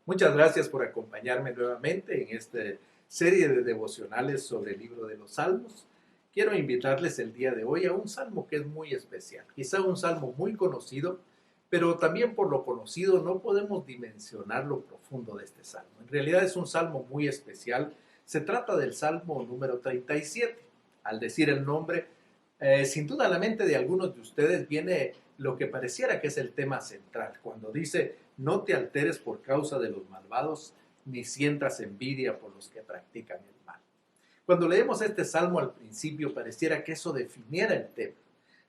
Muchas gracias por acompañarme nuevamente en esta serie de devocionales sobre el libro de los Salmos. Quiero invitarles el día de hoy a un salmo que es muy especial, quizá un salmo muy conocido, pero también por lo conocido no podemos dimensionar lo profundo de este salmo. En realidad es un salmo muy especial. Se trata del salmo número 37. Al decir el nombre, sin duda a la mente de algunos de ustedes viene lo que pareciera que es el tema central, cuando dice: no te alteres por causa de los malvados, ni sientas envidia por los que practican el mal. Cuando leemos este salmo al principio pareciera que eso definiera el tema.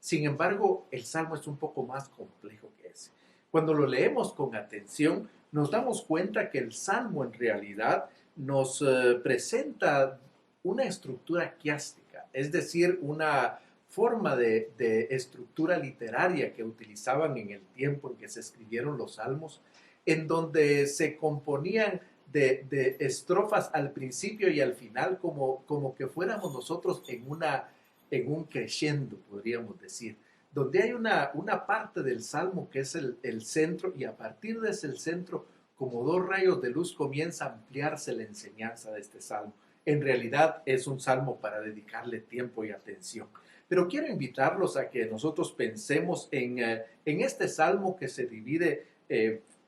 Sin embargo, el salmo es un poco más complejo que ese. Cuando lo leemos con atención, nos damos cuenta que el salmo en realidad nos presenta una estructura quiástica, es decir, una forma de estructura literaria que utilizaban en el tiempo en que se escribieron los salmos, en donde se componían de estrofas al principio y al final como que fuéramos nosotros en un crescendo, podríamos decir, donde hay una parte del salmo que es el centro, y a partir de ese centro, como dos rayos de luz, comienza a ampliarse la enseñanza de este salmo. En realidad es un salmo para dedicarle tiempo y atención. Pero quiero invitarlos a que nosotros pensemos en este salmo que se divide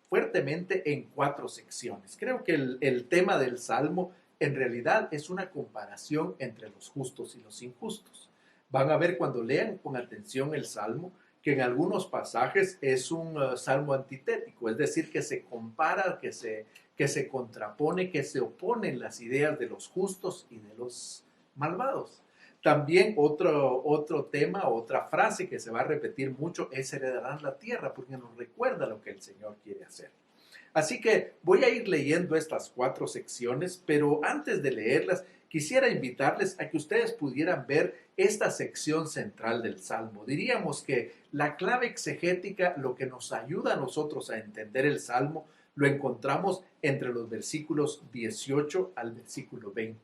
fuertemente en cuatro secciones. Creo que el tema del salmo en realidad es una comparación entre los justos y los injustos. Van a ver cuando lean con atención el salmo que en algunos pasajes es un salmo antitético, es decir, que se compara, que se contrapone, que se oponen las ideas de los justos y de los malvados. También otro tema, otra frase que se va a repetir mucho es: heredarán la tierra, porque nos recuerda lo que el Señor quiere hacer. Así que voy a ir leyendo estas cuatro secciones, pero antes de leerlas, quisiera invitarles a que ustedes pudieran ver esta sección central del Salmo. Diríamos que la clave exegética, lo que nos ayuda a nosotros a entender el Salmo, lo encontramos entre los versículos 18 al versículo 20.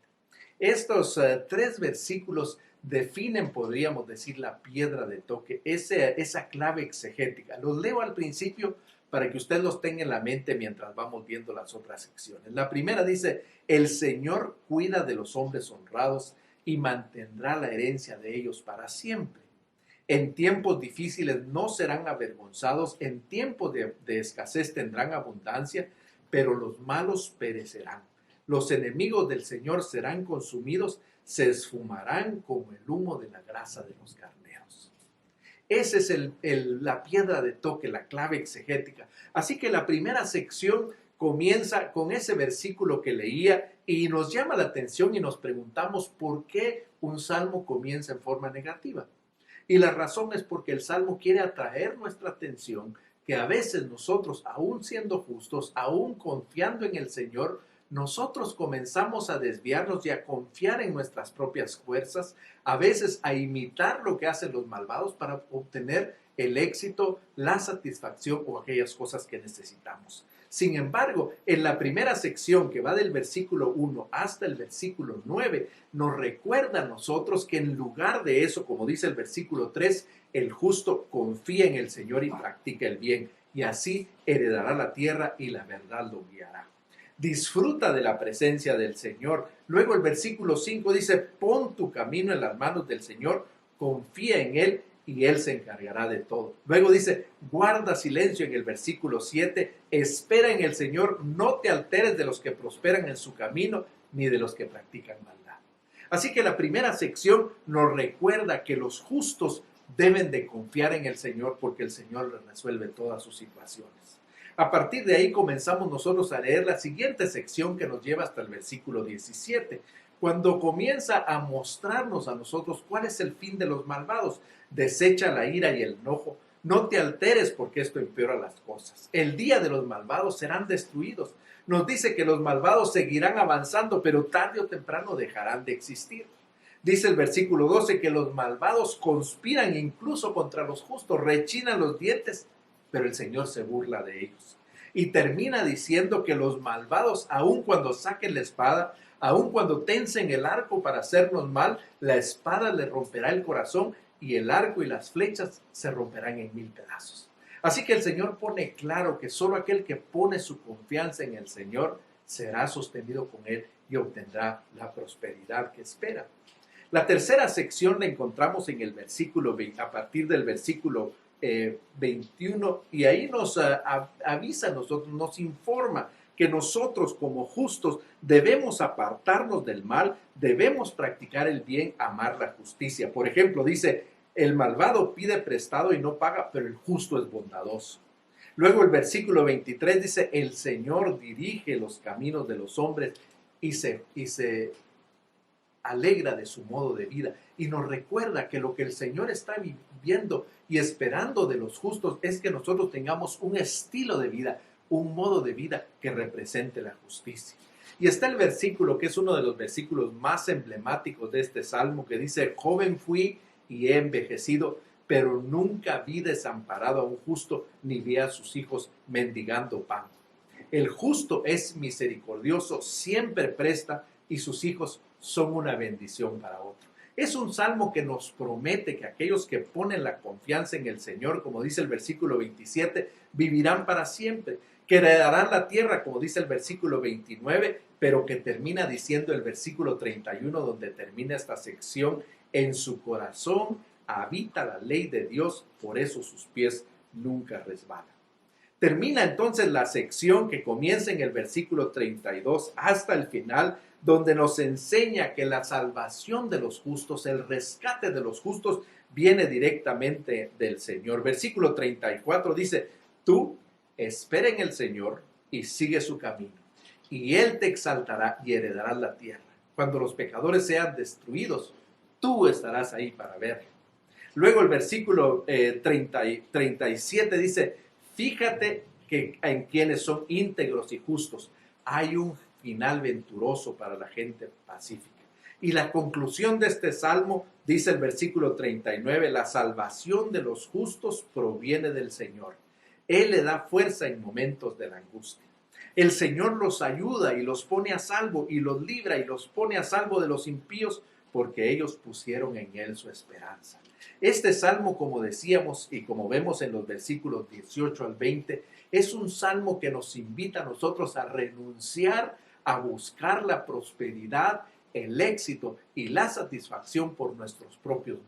Estos tres versículos definen, podríamos decir, la piedra de toque, esa clave exegética. Los leo al principio para que usted los tenga en la mente mientras vamos viendo las otras secciones. La primera dice: el Señor cuida de los hombres honrados y mantendrá la herencia de ellos para siempre. En tiempos difíciles no serán avergonzados, en tiempos de escasez tendrán abundancia, pero los malos perecerán. Los enemigos del Señor serán consumidos, se esfumarán como el humo de la grasa de los carneros. Esa es la piedra de toque, la clave exegética. Así que la primera sección comienza con ese versículo que leía y nos llama la atención y nos preguntamos por qué un salmo comienza en forma negativa. Y la razón es porque el salmo quiere atraer nuestra atención que a veces nosotros, aún siendo justos, aún confiando en el Señor, nosotros comenzamos a desviarnos y a confiar en nuestras propias fuerzas, a veces a imitar lo que hacen los malvados para obtener el éxito, la satisfacción o aquellas cosas que necesitamos. Sin embargo, en la primera sección que va del versículo 1 hasta el versículo 9, nos recuerda a nosotros que en lugar de eso, como dice el versículo 3, el justo confía en el Señor y practica el bien, y así heredará la tierra y la verdad lo guiará. Disfruta de la presencia del Señor. Luego el versículo 5 dice: pon tu camino en las manos del Señor, confía en Él y Él se encargará de todo. Luego dice: guarda silencio en el versículo 7, espera en el Señor, no te alteres de los que prosperan en su camino, ni de los que practican maldad. Así que la primera sección nos recuerda que los justos deben de confiar en el Señor porque el Señor les resuelve todas sus situaciones. A partir de ahí comenzamos nosotros a leer la siguiente sección que nos lleva hasta el versículo 17, cuando comienza a mostrarnos a nosotros cuál es el fin de los malvados. Desecha la ira y el enojo, no te alteres porque esto empeora las cosas. El día de los malvados serán destruidos. Nos dice que los malvados seguirán avanzando, pero tarde o temprano dejarán de existir. Dice el versículo 12 que los malvados conspiran incluso contra los justos, rechinan los dientes, pero el Señor se burla de ellos. Y termina diciendo que los malvados, aun cuando saquen la espada, aun cuando tensen el arco para hacernos mal, la espada les romperá el corazón y el arco y las flechas se romperán en 1000 pedazos. Así que el Señor pone claro que solo aquel que pone su confianza en el Señor será sostenido con Él y obtendrá la prosperidad que espera. La tercera sección la encontramos en el versículo 20, a partir del versículo 21, y ahí nos avisa a nosotros, nos informa que nosotros como justos debemos apartarnos del mal, debemos practicar el bien, amar la justicia. Por ejemplo, dice, el malvado pide prestado y no paga, pero el justo es bondadoso. Luego el versículo 23 dice, el Señor dirige los caminos de los hombres y se alegra de su modo de vida, y nos recuerda que lo que el Señor está viviendo y esperando de los justos es que nosotros tengamos un estilo de vida, un modo de vida que represente la justicia. Y está el versículo que es uno de los versículos más emblemáticos de este salmo, que dice, joven fui y he envejecido, pero nunca vi desamparado a un justo, ni vi a sus hijos mendigando pan. El justo es misericordioso, siempre presta, y sus hijos son una bendición para otro. Es un salmo que nos promete que aquellos que ponen la confianza en el Señor, como dice el versículo 27, vivirán para siempre, que heredarán la tierra, como dice el versículo 29, pero que termina diciendo el versículo 31, donde termina esta sección, en su corazón habita la ley de Dios, por eso sus pies nunca resbalan. Termina entonces la sección que comienza en el versículo 32 hasta el final, donde nos enseña que la salvación de los justos, el rescate de los justos, viene directamente del Señor. Versículo 34 dice, tú espera en el Señor y sigue su camino, y Él te exaltará y heredarás la tierra. Cuando los pecadores sean destruidos, tú estarás ahí para verlo. Luego el versículo 37 dice, fíjate que en quienes son íntegros y justos hay un final venturoso para la gente pacífica. Y la conclusión de este salmo, dice el versículo 39, la salvación de los justos proviene del Señor. Él le da fuerza en momentos de la angustia. El Señor los ayuda y los pone a salvo y los libra y los pone a salvo de los impíos porque ellos pusieron en Él su esperanza. Este salmo, como decíamos y como vemos en los versículos 18 al 20, es un salmo que nos invita a nosotros a renunciar a buscar la prosperidad, el éxito y la satisfacción por nuestros propios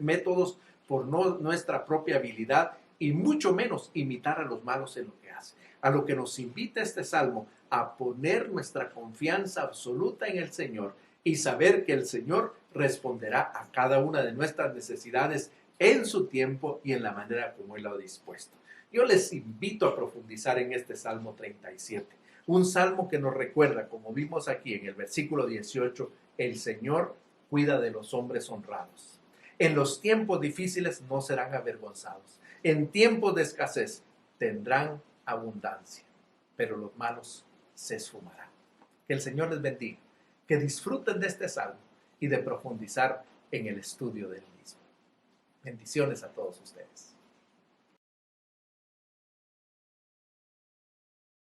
métodos, por nuestra propia habilidad y mucho menos imitar a los malos en lo que hacen. A lo que nos invita este salmo, a poner nuestra confianza absoluta en el Señor y saber que el Señor responderá a cada una de nuestras necesidades en su tiempo y en la manera como Él lo ha dispuesto. Yo les invito a profundizar en este Salmo 37, un salmo que nos recuerda, como vimos aquí en el versículo 18, el Señor cuida de los hombres honrados. En los tiempos difíciles no serán avergonzados. En tiempos de escasez tendrán abundancia, pero los malos se esfumarán. Que el Señor les bendiga, que disfruten de este salmo y de profundizar en el estudio del mismo. Bendiciones a todos ustedes.